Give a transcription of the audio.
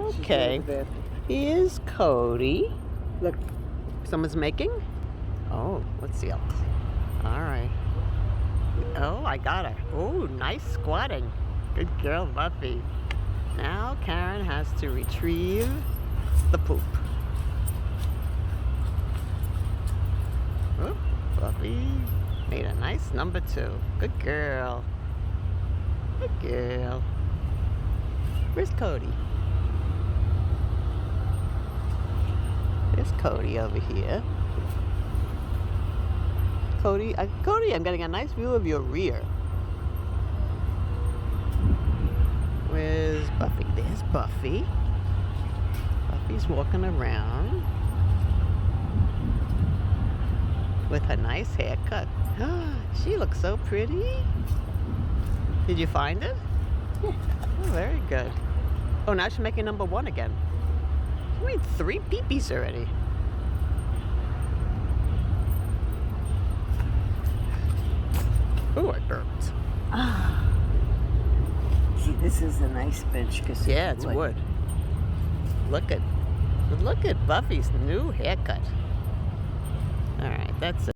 Okay. Here's Cody. Look. Someone's making? Oh, let's see. All right. Oh, I got her. Oh, nice squatting. Good girl, Buffy. Now Karen has to retrieve the poop. Oh, Buffy made a nice number 2. Good girl. Good girl. Where's Cody? There's Cody over here. Cody, I'm getting a nice view of your rear. Where's Buffy? There's Buffy. Buffy's walking around with her nice haircut. She looks so pretty. Did you find it? Yeah. Oh, very good. Oh, now she's making number 1 again. She made 3 peepees already. Oh, I burped. See, this is a nice bench because Yeah, it's wood. Look at Buffy's new haircut. All right, that's it.